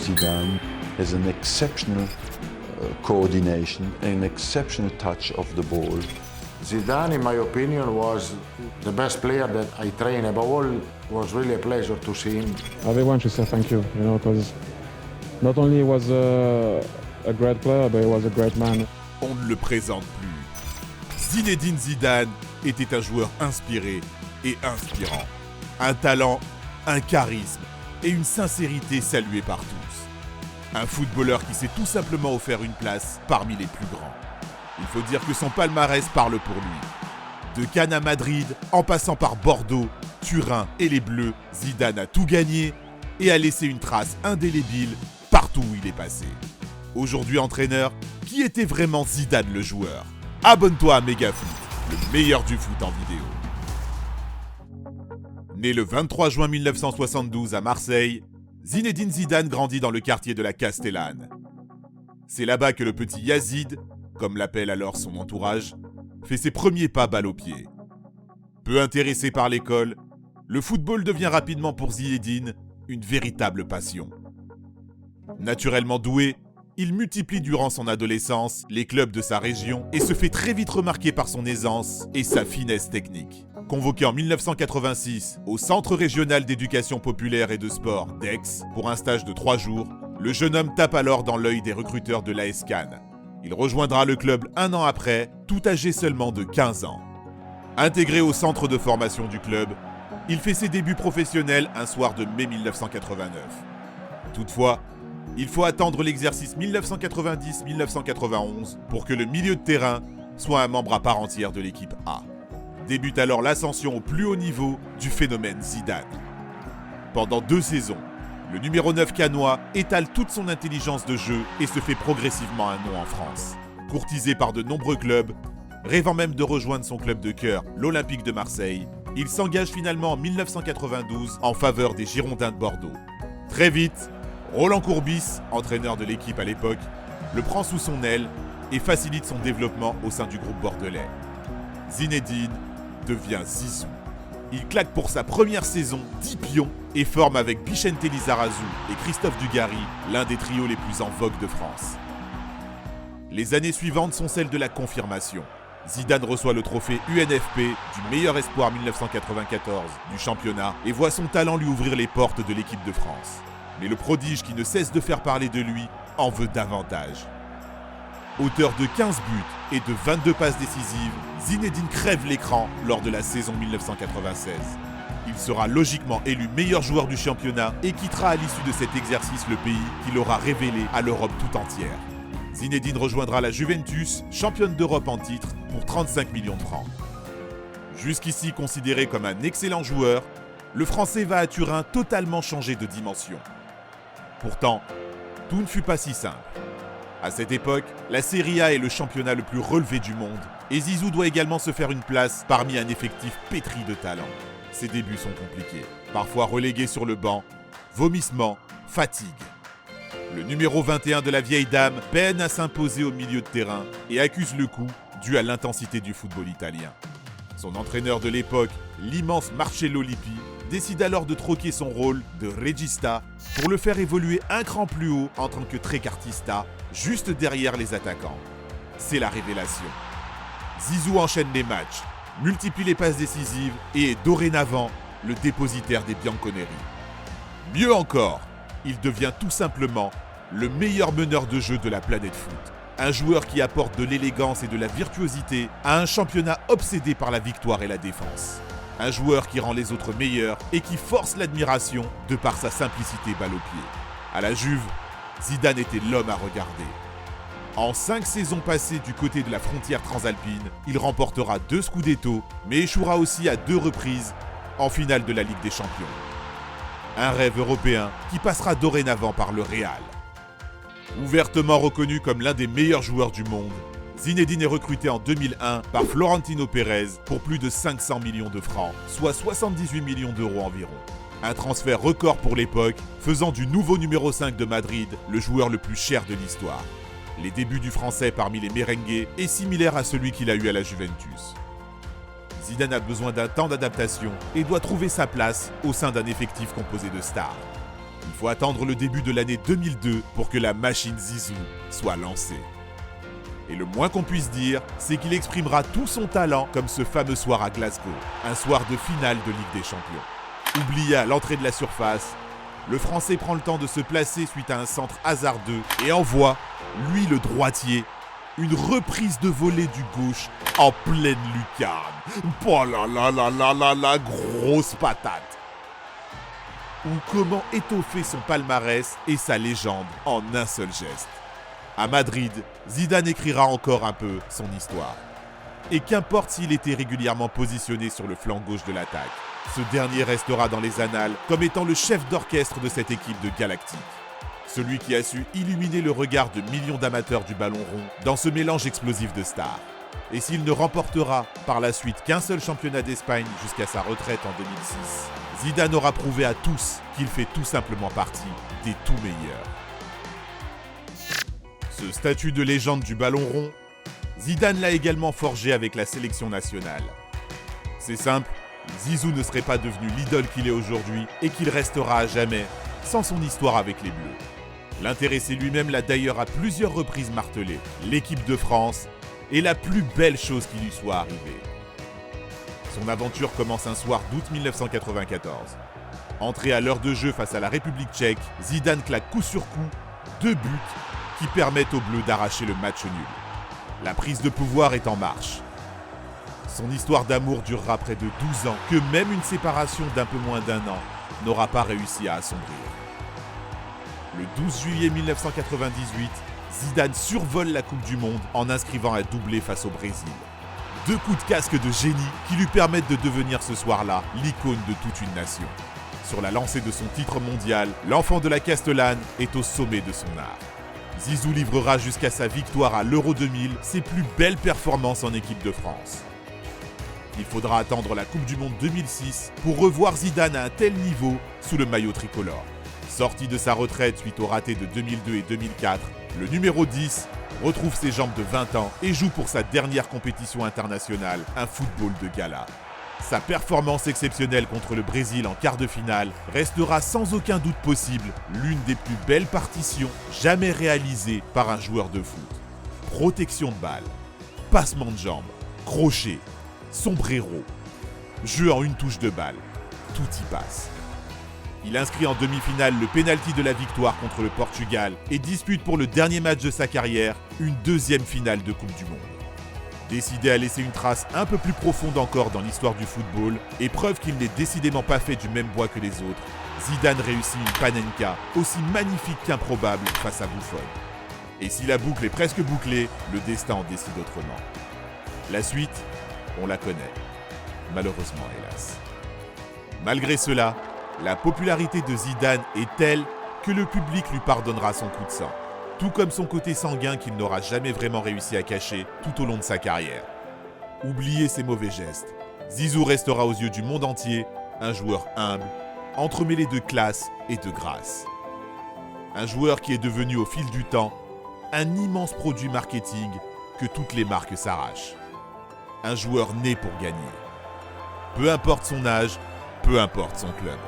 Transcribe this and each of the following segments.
Zidane has an exceptional coordination, an exceptional touch of the ball. Zidane, in my opinion, was the best player that I trained. Above all, it was really a pleasure to see him. Everyone should say thank you, because not only he was a great player, but he was a great man. On ne le présente plus. Zinedine Zidane était un joueur inspiré et inspirant. Un talent, un charisme et une sincérité saluée par tous. Un footballeur qui s'est tout simplement offert une place parmi les plus grands. Il faut dire que son palmarès parle pour lui. De Cannes à Madrid, en passant par Bordeaux, Turin et les Bleus, Zidane a tout gagné et a laissé une trace indélébile partout où il est passé. Aujourd'hui entraîneur, qui était vraiment Zidane le joueur? Abonne-toi à Megafoot, le meilleur du foot en vidéo. Né le 23 juin 1972 à Marseille, Zinedine Zidane grandit dans le quartier de la Castellane. C'est là-bas que le petit Yazid, comme l'appelle alors son entourage, fait ses premiers pas balle au pied. Peu intéressé par l'école, le football devient rapidement pour Zinedine une véritable passion. Naturellement doué, il multiplie durant son adolescence les clubs de sa région et se fait très vite remarquer par son aisance et sa finesse technique. Convoqué en 1986 au Centre régional d'éducation populaire et de sport d'Aix pour un stage de 3 jours, le jeune homme tape alors dans l'œil des recruteurs de l'AS Cannes. Il rejoindra le club un an après, tout âgé seulement de 15 ans. Intégré au centre de formation du club, il fait ses débuts professionnels un soir de mai 1989. Toutefois, il faut attendre l'exercice 1990-1991 pour que le milieu de terrain soit un membre à part entière de l'équipe A. Débute alors l'ascension au plus haut niveau du phénomène Zidane. Pendant 2 saisons, le numéro 9 cannois étale toute son intelligence de jeu et se fait progressivement un nom en France. Courtisé par de nombreux clubs, rêvant même de rejoindre son club de cœur, l'Olympique de Marseille, il s'engage finalement en 1992 en faveur des Girondins de Bordeaux. Très vite, Roland Courbis, entraîneur de l'équipe à l'époque, le prend sous son aile et facilite son développement au sein du groupe bordelais. Zinedine devient Zizou. Il claque pour sa première saison 10 pions et forme avec Vicente Lizarazu et Christophe Dugarry l'un des trios les plus en vogue de France. Les années suivantes sont celles de la confirmation. Zidane reçoit le trophée UNFP du meilleur espoir 1994 du championnat et voit son talent lui ouvrir les portes de l'équipe de France. Mais le prodige qui ne cesse de faire parler de lui en veut davantage. Auteur de 15 buts et de 22 passes décisives, Zinedine crève l'écran lors de la saison 1996. Il sera logiquement élu meilleur joueur du championnat et quittera à l'issue de cet exercice le pays qu'il aura révélé à l'Europe tout entière. Zinedine rejoindra la Juventus, championne d'Europe en titre, pour 35 millions de francs. Jusqu'ici considéré comme un excellent joueur, le Français va à Turin totalement changer de dimension. Pourtant, tout ne fut pas si simple. À cette époque, la Serie A est le championnat le plus relevé du monde et Zizou doit également se faire une place parmi un effectif pétri de talent. Ses débuts sont compliqués, parfois relégué sur le banc, vomissement, fatigue. Le numéro 21 de la vieille dame peine à s'imposer au milieu de terrain et accuse le coup dû à l'intensité du football italien. Son entraîneur de l'époque, l'immense Marcello Lippi, décide alors de troquer son rôle de regista pour le faire évoluer un cran plus haut en tant que trequartista, juste derrière les attaquants. C'est la révélation. Zizou enchaîne les matchs, multiplie les passes décisives et est dorénavant le dépositaire des Bianconeri. Mieux encore, il devient tout simplement le meilleur meneur de jeu de la planète foot. Un joueur qui apporte de l'élégance et de la virtuosité à un championnat obsédé par la victoire et la défense. Un joueur qui rend les autres meilleurs et qui force l'admiration de par sa simplicité balle au pied. À la Juve, Zidane était l'homme à regarder. En 5 saisons passées du côté de la frontière transalpine, il remportera 2 Scudetto, mais échouera aussi à 2 reprises en finale de la Ligue des Champions. Un rêve européen qui passera dorénavant par le Real. Ouvertement reconnu comme l'un des meilleurs joueurs du monde, Zinedine est recruté en 2001 par Florentino Pérez pour plus de 500 millions de francs, soit 78 millions d'euros environ. Un transfert record pour l'époque, faisant du nouveau numéro 5 de Madrid le joueur le plus cher de l'histoire. Les débuts du Français parmi les merengues est similaire à celui qu'il a eu à la Juventus. Zidane a besoin d'un temps d'adaptation et doit trouver sa place au sein d'un effectif composé de stars. Il faut attendre le début de l'année 2002 pour que la machine Zizou soit lancée. Et le moins qu'on puisse dire, c'est qu'il exprimera tout son talent comme ce fameux soir à Glasgow, un soir de finale de Ligue des Champions. Oublié à l'entrée de la surface, le Français prend le temps de se placer suite à un centre hasardeux et envoie, lui le droitier, une reprise de volée du gauche en pleine lucarne. Oh là là là là là là, grosse patate. Ou comment étoffer son palmarès et sa légende en un seul geste. À Madrid, Zidane écrira encore un peu son histoire. Et qu'importe s'il était régulièrement positionné sur le flanc gauche de l'attaque, ce dernier restera dans les annales comme étant le chef d'orchestre de cette équipe de Galactique. Celui qui a su illuminer le regard de millions d'amateurs du ballon rond dans ce mélange explosif de stars. Et s'il ne remportera par la suite qu'un seul championnat d'Espagne jusqu'à sa retraite en 2006, Zidane aura prouvé à tous qu'il fait tout simplement partie des tout meilleurs. Ce statut de légende du ballon rond, Zidane l'a également forgé avec la sélection nationale. C'est simple, Zizou ne serait pas devenu l'idole qu'il est aujourd'hui et qu'il restera à jamais sans son histoire avec les Bleus. L'intéressé lui-même l'a d'ailleurs à plusieurs reprises martelé. L'équipe de France est la plus belle chose qui lui soit arrivée. Son aventure commence un soir d'août 1994. Entré à l'heure de jeu face à la République tchèque, Zidane claque coup sur coup 2 buts qui permettent aux Bleus d'arracher le match nul. La prise de pouvoir est en marche. Son histoire d'amour durera près de 12 ans, que même une séparation d'un peu moins d'1 an n'aura pas réussi à assombrir. Le 12 juillet 1998, Zidane survole la Coupe du Monde en inscrivant un doublé face au Brésil. 2 coups de casque de génie qui lui permettent de devenir ce soir-là l'icône de toute une nation. Sur la lancée de son titre mondial, l'enfant de la Castellane est au sommet de son art. Zizou livrera jusqu'à sa victoire à l'Euro 2000 ses plus belles performances en équipe de France. Il faudra attendre la Coupe du Monde 2006 pour revoir Zidane à un tel niveau sous le maillot tricolore. Sorti de sa retraite suite au raté de 2002 et 2004, le numéro 10 retrouve ses jambes de 20 ans et joue pour sa dernière compétition internationale, un football de gala. Sa performance exceptionnelle contre le Brésil en quart de finale restera sans aucun doute possible l'une des plus belles partitions jamais réalisées par un joueur de foot. Protection de balle, passement de jambes, crochet, sombrero, jeu en une touche de balle, tout y passe. Il inscrit en demi-finale le pénalty de la victoire contre le Portugal et dispute pour le dernier match de sa carrière une 2e finale de Coupe du Monde. Décidé à laisser une trace un peu plus profonde encore dans l'histoire du football, et preuve qu'il n'est décidément pas fait du même bois que les autres, Zidane réussit une panenka aussi magnifique qu'improbable face à Buffon. Et si la boucle est presque bouclée, le destin en décide autrement. La suite, on la connaît. Malheureusement, hélas. Malgré cela, la popularité de Zidane est telle que le public lui pardonnera son coup de sang. Tout comme son côté sanguin qu'il n'aura jamais vraiment réussi à cacher tout au long de sa carrière. Oubliez ses mauvais gestes. Zizou restera aux yeux du monde entier un joueur humble, entremêlé de classe et de grâce. Un joueur qui est devenu au fil du temps un immense produit marketing que toutes les marques s'arrachent. Un joueur né pour gagner. Peu importe son âge, peu importe son club.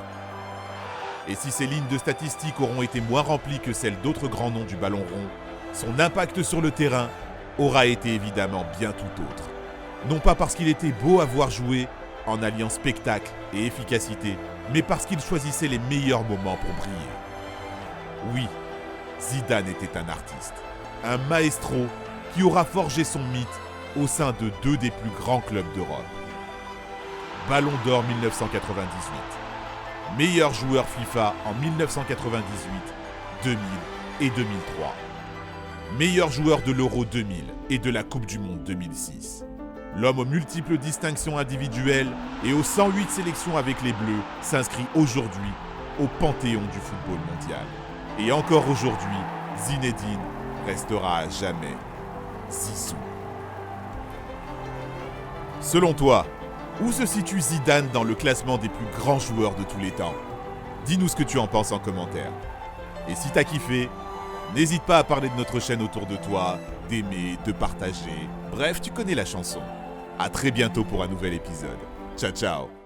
Et si ses lignes de statistiques auront été moins remplies que celles d'autres grands noms du ballon rond, son impact sur le terrain aura été évidemment bien tout autre. Non pas parce qu'il était beau à voir jouer, en alliant spectacle et efficacité, mais parce qu'il choisissait les meilleurs moments pour briller. Oui, Zidane était un artiste, un maestro qui aura forgé son mythe au sein de 2 des plus grands clubs d'Europe. Ballon d'Or 1998. Meilleur joueur FIFA en 1998, 2000 et 2003. Meilleur joueur de l'Euro 2000 et de la Coupe du Monde 2006. L'homme aux multiples distinctions individuelles et aux 108 sélections avec les Bleus s'inscrit aujourd'hui au panthéon du football mondial. Et encore aujourd'hui, Zinedine restera à jamais Zizou. Selon toi, où se situe Zidane dans le classement des plus grands joueurs de tous les temps? Dis-nous ce que tu en penses en commentaire. Et si t'as kiffé, n'hésite pas à parler de notre chaîne autour de toi, d'aimer, de partager. Bref, tu connais la chanson. À très bientôt pour un nouvel épisode. Ciao ciao.